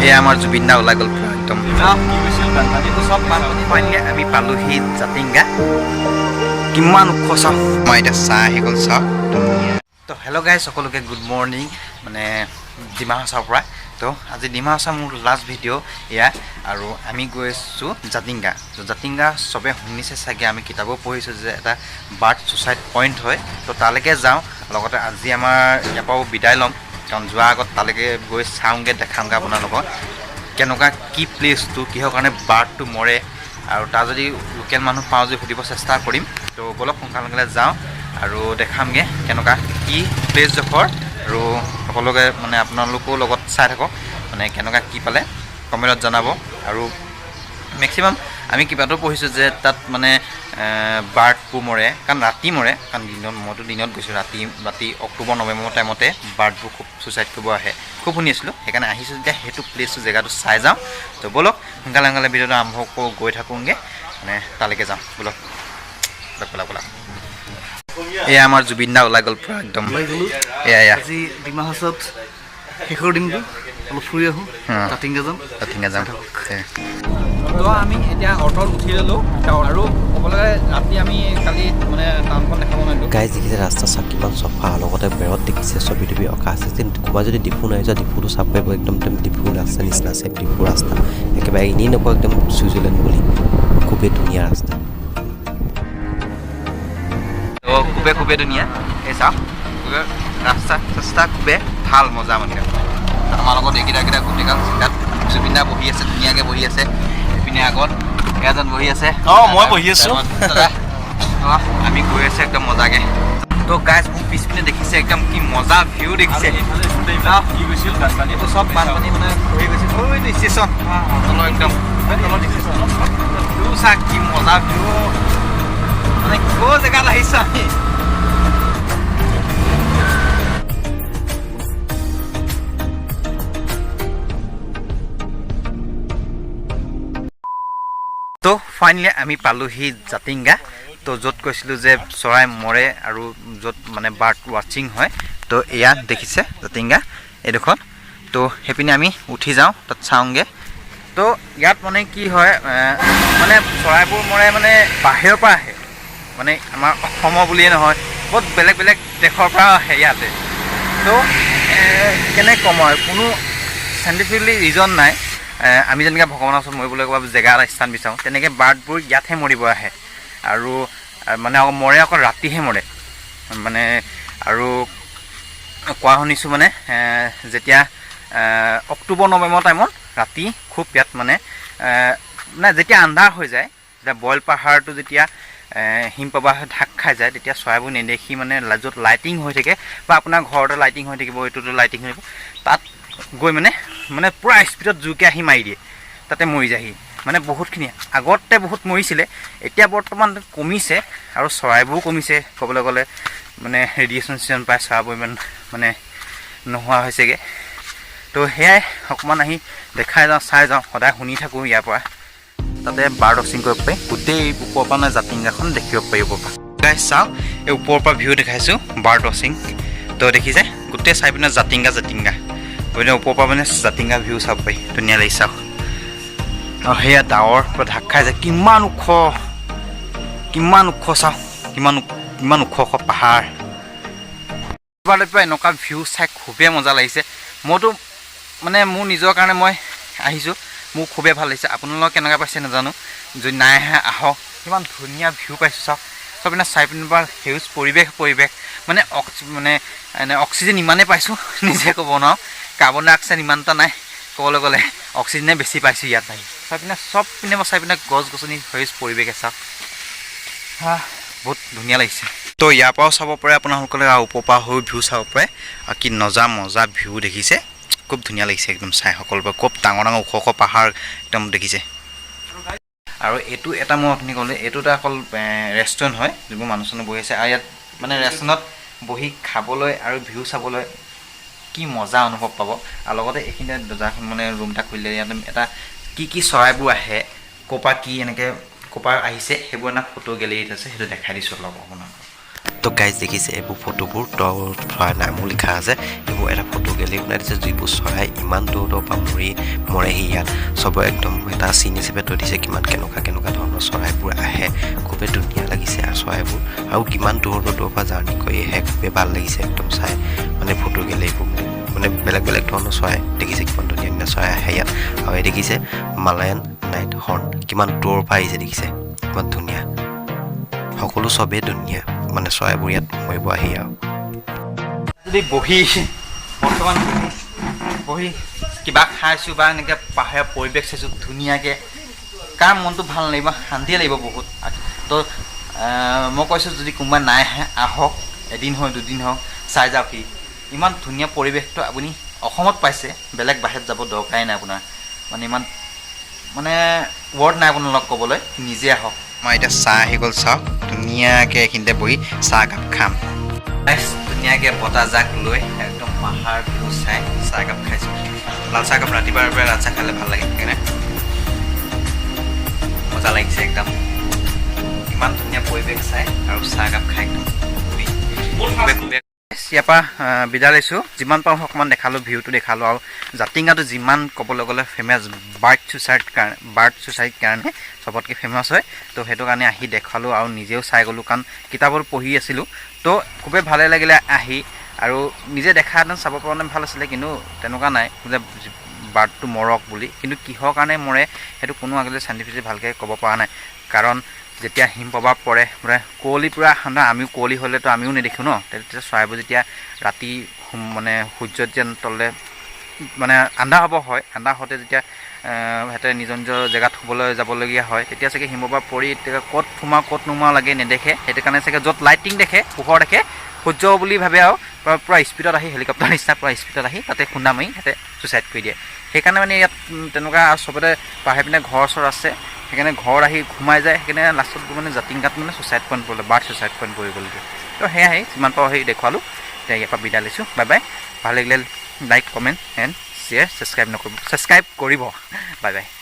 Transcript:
এয়া আমাৰ জুবিন দা ওলাই গ'ল পুৰা একদম ফাইনেলি আমি পালোহি জাতিংগা কিমান ওখ চাওক মই এতিয়া চাহ আহি গ'ল চাওক তো হেল্ল' গাইজ সকলোকে গুড মৰ্ণিং মানে ডিমা হাছাৰ পৰা তো আজি ডিমা হাছাৰ মোৰ লাষ্ট ভিডিঅ' এয়া আৰু আমি গৈ আছোঁ জাতিংগা তো জাতিংগা চবে শুনিছে চাগে আমি কিতাপো পঢ়িছোঁ যে এটা বাৰ্ড ছুচাইড পইণ্ট হয় তো তালৈকে যাওঁ লগতে আজি আমাৰ ইয়াৰ পৰাও বিদায় ল'ম কাৰণ যোৱাৰ আগত তালৈকে গৈ চাওঁগৈ দেখামগৈ আপোনালোকক কেনেকুৱা কি প্লেচটো কিহৰ কাৰণে বাৰ্ডটো মৰে আৰু তাৰ যদি লোকেল মানুহ পাওঁ যদি সুধিব চেষ্টা কৰিম তো বলক সোনকালে যাওঁ আৰু দেখামগৈ কেনেকুৱা কি প্লেচডোখৰ আৰু সকলোকে মানে আপোনালোকৰ লগত চাই থাকক মানে কেনেকুৱা কি পালে কমেণ্টত জনাব আৰু মেক্সিমাম আমি কিবাটো পঢ়িছোঁ যে তাত মানে বাৰ্ডবোৰ মৰে কাৰণ ৰাতি মৰে কাৰণ মইতো দিনত গৈছোঁ ৰাতি অক্টোবৰ নৱেম্বৰ টাইমতে বাৰ্ডবোৰ খুব ছুচাইড কৰিব আহে খুব শুনি আছিলোঁ সেইকাৰণে আহিছোঁ যেতিয়া সেইটো প্লেচটো জেগাটো চাই যাওঁ তো ব'লক সোনকালে ভিডিঅ'টো আৰম্ভ কৰোঁ গৈ থাকোঁগৈ মানে তালৈকে যাওঁ ব'লক ব'লক এয়া আমাৰ জুবিন দা ওলাই গ'ল পুৰা একদম এয়া আজি ডিমা হাছাত শেষৰ দিনটো অলপ ফুৰি আহোঁ জাতিংগা যাম তো আমি এতিয়া অট'ত উঠি ল'লোঁ আৰু ক'বলৈ ৰাতি আমি কালি মানে টাউনখন দেখাব নোৱাৰিলোঁ গাইজ দেখিছে ৰাস্তা চাওক কিমান চফা লগতে বেৰত দেখিছে ছবি টবি অঁকা আছে যে ক'ৰবাত যদি ডিফু নাই যোৱা ডিফুটো চাব পাৰিব একদম ডিফু ৰাস্তা নিচিনা আছে ডিফু ৰাস্তা একেবাৰে এনেই নকওঁ একদম ছুইজাৰলেণ্ড বুলি খুবেই ধুনীয়া ৰাস্তা খুবেই ধুনীয়া এই চাওক ৰাস্তা খুবেই ভাল মজা মানে আমাৰ লগত এইকেইটা গোটেইগাল চিন্তাত জুবিন দা বহি আছে ধুনীয়াকৈ বহি আছে এইপিনে আগত এজন বহি আছে মই বহি আছোঁ আমি গৈ আছোঁ একদম মজাকৈ তো গাইজ মোক পিছপিনে দেখিছে একদম কি মজা ভিউ দেখিছে এইটো চব বানপানী মানে হৈ গৈছে ষ্টেচন তলৰ একদম ভিউ চাওক কি মজা ভিউ মানে ক'ৰ জেগাত আহিছোঁ আমি তো ফাইনেলি আমি পালোহি জাতিংগা তো য'ত কৈছিলোঁ যে চৰাই মৰে আৰু য'ত মানে বাৰ্ড ৱাচিং হয় তো এয়া দেখিছে জাতিংগা এইডোখৰ তো সেইপিনে আমি উঠি যাওঁ তাত চাওঁগৈ তো ইয়াত মানে কি হয় মানে চৰাইবোৰ মৰে মানে বাহিৰৰ পৰা আহে মানে আমাৰ অসমৰ বুলিয়ে নহয় বহুত বেলেগ দেশৰ পৰা আহে ইয়াতে তো কেনেকৈ কম হয় কোনো চাইণ্টিফিকেলি ৰিজন নাই আমি যেনেকৈ ভগৱানৰ ওচৰত মৰিবলৈ ক'ৰবাত জেগা এটা স্থান বিচাৰোঁ তেনেকৈ বাৰ্ডবোৰ ইয়াতহে মৰিব আহে আৰু মানে মৰে অকল ৰাতিহে মৰে মানে আৰু কোৱা শুনিছোঁ মানে যেতিয়া অক্টোবৰ নৱেম্বৰ টাইমত ৰাতি খুব ইয়াত মানে যেতিয়া আন্ধাৰ হৈ যায় যেতিয়া বইল পাহাৰটো যেতিয়া হিমপ্ৰবাহ ঢাক খাই যায় তেতিয়া চৰাইবোৰ নেদেখি মানে য'ত লাইটিং হৈ থাকে বা আপোনাৰ ঘৰতে লাইটিং হৈ থাকিব এইটোতো লাইটিং হৈ থাকিব তাত গৈ মানে পূৰা স্পীডত জোৰকৈ আহি মাৰি দিয়ে তাতে মৰি যায়হি মানে বহুতখিনি আগতে বহুত মৰিছিলে এতিয়া বৰ্তমান কমিছে আৰু চৰাইবোৰো কমিছে ক'বলৈ গ'লে মানে ৰেডিয়েশ্যন পাই চৰাইবোৰ ইমান মানে নোহোৱা হৈছেগৈ তো সেয়াই অকণমান আহি দেখাই যাওঁ চাই যাওঁ সদায় শুনি থাকোঁ ইয়াৰ পৰা তাতে বাৰ্ড ৱাচিং কৰিব পাৰি গোটেই ওপৰৰ পৰা মানে জাতিংগাখন দেখিব পাৰি ওপৰৰ পৰা গাইজ চাওঁ এই ওপৰৰ পৰা ভিউ দেখাইছোঁ বাৰ্ড ৱাচিং তো দেখিছে গোটেই চাই পিনে জাতিংগা গতিকে ওপৰৰ পৰা মানে জাতিংগা ভিউ চাব পাৰি ধুনীয়া লাগি চাওক আৰু সেয়া ডাৱৰ পৰা ঢাক খাই যায় কিমান ওখ চাওক কিমান ওখ পাহাৰ পৰা এনেকুৱা ভিউ চাই খুবেই মজা লাগিছে মইতো মানে মোৰ নিজৰ কাৰণে মই আহিছোঁ মোৰ খুবেই ভাল লাগিছে আপোনালোকে কেনেকৈ পাইছে নাজানো যদি নাই আহক কিমান ধুনীয়া ভিউ পাইছোঁ চাওক চব পিনে চাই পিনে পৰা সেউজ পৰিৱেশ মানে অক্সিজেন ইমানেই পাইছোঁ নিজে ক'ব নোৱাৰোঁ কাৰ্বন ডাই অক্সাইড ইমান এটা নাই ক'বলৈ গ'লে অক্সিজেনে বেছি পাইছোঁ ইয়াত আহি চব পিনে মই চাই পিনে গছ গছনি সেউজ পৰিৱেশে চাওক বহুত ধুনীয়া লাগিছে তো ইয়াৰ পৰাও চাব পাৰে আপোনালোকে ওপৰৰ পৰা হৈ ভিউ চাব পাৰে আৰু কি মজা ভিউ দেখিছে খুব ধুনীয়া লাগিছে একদম চাই সকলোৰে খুব ডাঙৰ ওখ পাহাৰ একদম দেখিছে আৰু এইটো এটা মই আপুনি ক'লে এইটো এটা অকল ৰেষ্টুৰেণ্ট হয় যিবোৰ মানুহ চানুহ বহি আছে আৰু ইয়াত মানে ৰেষ্টুৰেণ্টত বহি খাবলৈ আৰু ভিউ চাবলৈ কি মজা অনুভৱ পাব আৰু লগতে এইখিনিতে দৰ্জাখন মানে ৰুম এটা খুলিলে ইয়াত এটা কি চৰাইবোৰ আহে ক'ৰ পৰা কি এনেকৈ ক'ৰ পৰা আহিছে সেইবোৰ এটা ফটো গেলেৰীত আছে সেইটো দেখাই দিছোঁ অলপ আপোনাক তো গাইজ দেখিছে এইবোৰ ফটোবোৰ চৰাই নামো লিখা আছে এইবোৰ এটা ফটো গেলেৰি বনাই দিছে যিবোৰ চৰাই ইমান দূৰৰ পৰা মৰেহি ইয়াত চবৰে একদম এটা চিন হিচাপে থৈ দিছে কিমান কেনেকুৱা ধৰণৰ চৰাইবোৰ আহে খুবেই ধুনীয়া লাগিছে আৰু চৰাইবোৰ আৰু কিমান দূৰৰ পৰা জাৰ্ণি কৰি আহে খুবেই ভাল লাগিছে একদম চাই মানে ফটো গেলেৰিবোৰ মানে বেলেগ ধৰণৰ চৰাই দেখিছে কিমান ধুনীয়া চৰাই আহে ইয়াত আৰু এই দেখিছে মালায়ান নাইট হৰ্ণ কিমান দূৰৰ পৰা আহিছে দেখিছে কিমান ধুনীয়া সকলো চবেই ধুনীয়া মানে চৰাইবোৰ ইয়াত মৰিব আহি আৰু যদি বৰ্তমান বহি কিবা খাইছোঁ বা এনেকৈ পাহাৰীয়া পৰিৱেশ চাইছোঁ ধুনীয়াকৈ কাৰ মনটো ভাল লাগিব শান্তিয়ে লাগিব বহুত তো মই কৈছোঁ যদি কোনোবা নাই আহক এদিন হওক দুদিন হওক চাই যাওকহি ইমান ধুনীয়া পৰিৱেশটো আপুনি অসমত পাইছে বেলেগ বাহিৰত যাব দৰকাৰেই নাই আপোনাৰ মানে ইমান মানে ৱৰ্ড নাই আপোনালোক ক'বলৈ নিজে আহক মই এতিয়া চাহ আহি গ'ল চাওক ধুনীয়াকৈ এইখিনিতে বহি চাহ একাপ খাম ধুনীয়াকৈ বতাহজাক লৈ একদম পাহাৰ ভিউ চাই চাহ একাপ খাইছোঁ লাল চাহ একাপ ৰাতিপুৱাৰ পৰা লাল চাহ খালে ভাল লাগে সেইকাৰণে মজা লাগিছে একদম ইমান ধুনীয়া পৰিৱেশ চাই আৰু চাহ একাপ খাই একদম ইয়াৰ পৰা বিদায় লৈছোঁ যিমান পাৰোঁ অকণমান দেখালোঁ ভিউটো দেখালোঁ আৰু জাতিংগাটো যিমান ক'বলৈ গ'লে ফেমাছ বাৰ্ড ছ'চাইটিৰ কাৰণে চবতকৈ ফেমাছ হয় তো সেইটো কাৰণে আহি দেখালোঁ আৰু নিজেও চাই গ'লোঁ কাৰণ কিতাপত পঢ়ি আছিলোঁ তো খুবেই ভালে লাগিলে আহি আৰু নিজে দেখাহেঁতেন চাব পৰা ভাল আছিলে কিন্তু তেনেকুৱা নাই যে বাৰ্ডটো মৰক বুলি কিন্তু কিহৰ কাৰণে মৰে সেইটো কোনো আগলৈ চাইণ্টিফিকলি ভালকৈ ক'ব পৰা নাই কাৰণ যেতিয়া হিমপ্ৰভাৱ পৰে মানে কুঁৱলী পূৰা ঠাণ্ডা আমিও কুঁৱলী হ'লেতো আমিও নেদেখোঁ ন তেতিয়া চৰাইবোৰ যেতিয়া ৰাতি মানে সূৰ্যত যেন তললৈ মানে আন্ধাৰ হ'ব হয় আন্ধাৰ হওঁতে যেতিয়া সিহঁতে নিজৰ জেগাত শুবলৈ যাবলগীয়া হয় তেতিয়া চাগে হিমপ্ৰভাৱ পৰি তেতিয়া ক'ত সোমাওঁ ক'ত নোমাওঁ লাগে নেদেখে সেইটো কাৰণে চাগে য'ত লাইটিং দেখে পোহৰ দেখে সূৰ্য বুলি ভাবে আৰু পূৰা স্পীডত আহি হেলিকপ্টাৰ নিচিনা পূৰা স্পীডত আহি তাতে খুন্দা মাৰি সিহঁতে ছুইচাইড কৰি দিয়ে সেইকাৰণে মানে ইয়াত তেনেকুৱা চবতে পাহাৰী পিনে ঘৰ চৰ আছে সেইকাৰণে ঘৰ আহি সোমাই যায় সেইকাৰণে লাষ্টত মানে জাতিংগাত মানে ছুইচাইড পইণ্ট পৰিলে বাৰ্ড ছুইচাইড পইণ্ট পৰিবলগীয়া তো সেয়াই যিমান পাৰোঁ সেই দেখুৱালোঁ এতিয়া ইয়াৰ পৰা বিদায় লৈছোঁ বাই বাই ভাল লাগিলে like comment and share subscribe কৰিব বাই বাই